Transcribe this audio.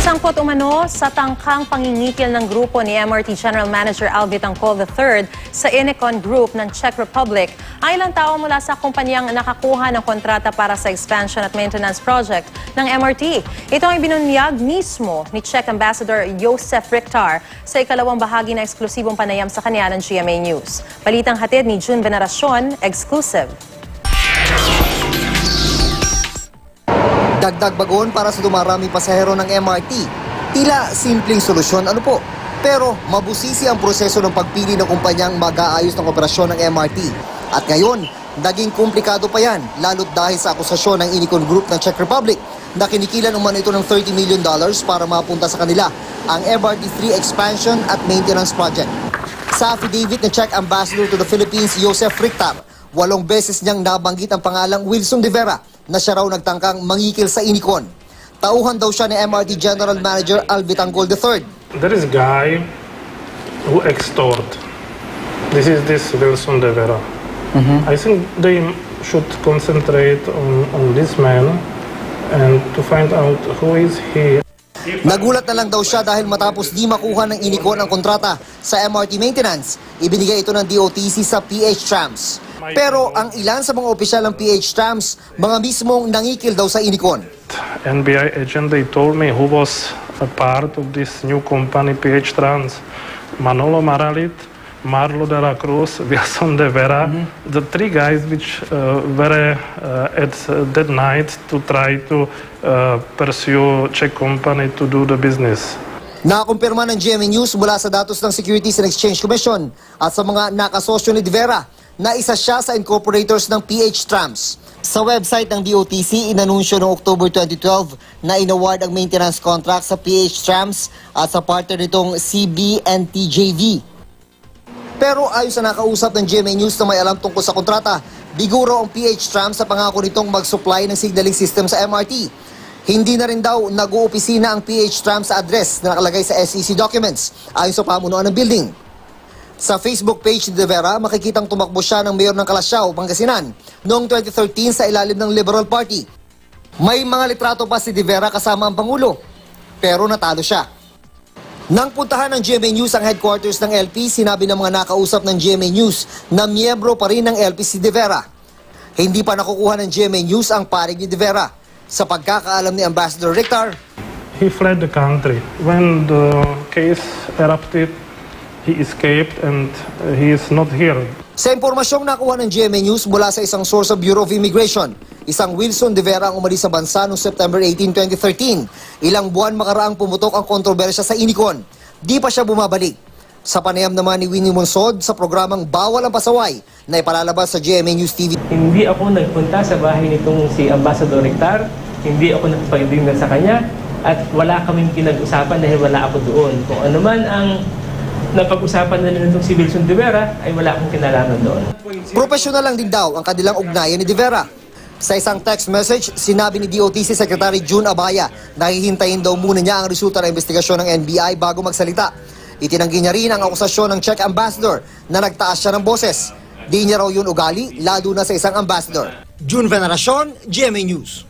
Sangkot umano sa tangkang pangingikil ng grupo ni MRT General Manager Alvy Tangkol III sa Inecon Group ng Czech Republic ang ilang tao mula sa kumpanyang nakakuha ng kontrata para sa expansion at maintenance project ng MRT. Ito ang ibinunyag mismo ni Czech Ambassador Josef Richter sa ikalawang bahagi na eksklusibong panayam sa kanya ng GMA News. Balitang hatid ni June Veneracion, exclusive. Dagdag bagon para sa dumaraming pasahero ng MRT. Tila simpleng solusyon po. Pero mabusisi ang proseso ng pagpili ng kumpanyang mag-aayos ng operasyon ng MRT. At ngayon, naging komplikado pa yan, lalo't dahil sa akusasyon ng Inecon Group ng Czech Republic na kinikilan umano ito ng $30 million para mapunta sa kanila ang MRT3 expansion at maintenance project. Sa affidavit ng Czech Ambassador to the Philippines, Josef Richter, 8 beses niyang nabanggit ang pangalang Wilson de Vera na siya raw nagtangkang mangikil sa Inecon. Tauhan daw siya ni MRT General Manager Alvy Tangkol III. There is a guy who extort. This is Wilson de Vera. I think they should concentrate on this man and to find out who is he. Nagulat na lang daw siya dahil matapos di makuha ng Inecon ang kontrata sa MRT maintenance, ibinigay ito ng DOTC sa PH Trams. Pero ang ilan sa mga opisyal ng PH Trams, mga mismong nangikil daw sa Inecon. NBI agent, they told me who was a part of this new company, PH Trans. Manolo Maralit, Marlo de la Cruz, Wilson de Vera, the 3 guys which were at that night to try to pursue Czech company to do the business. Nakakumpirma ng GMA News mula sa datos ng Securities and Exchange Commission at sa mga nakasosyo ni de Vera na isa siya sa incorporators ng PH Trams. Sa website ng DOTC, inanunsyo noong October 2012 na inaward ang maintenance contract sa PH Trams at sa partner nitong CBNTJV. Pero ayon sa nakausap ng GMA News na may alam tungkol sa kontrata, biguro ang PH Trams sa pangako nitong mag-supply ng signaling system sa MRT. Hindi na rin daw nag-uopisina ang PH Trams sa address na nakalagay sa SEC documents ayon sa pamunuan ng building. Sa Facebook page ni de Vera, makikitang tumakbo siya ng mayor ng Calasiao, Pangasinan noong 2013 sa ilalim ng Liberal Party. May mga litrato pa si de Vera kasama ang Pangulo, pero natalo siya. Nang puntahan ng GMA News ang headquarters ng LP, sinabi ng mga nakausap ng GMA News na miyembro pa rin ng LP si de Vera. Hindi pa nakukuha ng GMA News ang parig ni de Vera. Sa pagkakaalam ni Ambassador Richter, he fled the country. When the case erupted, he escaped and he is not here. Sa impormasyong nakuha ng GMA News mula sa isang source sa Bureau of Immigration, isang Wilson de Vera ang umalis sa bansa noong September 18, 2013. Ilang buwan makaraang pumutok ang kontrobersya sa Inecon. Di pa siya bumabalik. Sa panayam naman ni Winnie Monsod sa programang Bawal ang Pasaway na ipalalabas sa GMA News TV. Hindi ako nagpunta sa bahay nitong si Ambassador Richter, hindi ako nagpaibigan sa kanya, at wala kaming pinag-usapan dahil wala ako doon. Kung ano man ang napag-usapan na nitong si Wilson de Vera, ay wala akong kinalaman doon. Profesional lang din daw ang kanilang ugnayan ni de Vera. Sa isang text message, sinabi ni DOTC Secretary June Abaya na hihintayin daw muna niya ang resulta ng investigasyon ng NBI bago magsalita. Itinanggi niya rin ang akusasyon ng Czech Ambassador na nagtaas siya ng boses. Di niya raw yun ugali, lalo na sa isang ambassador. June Veneracion, GMA News.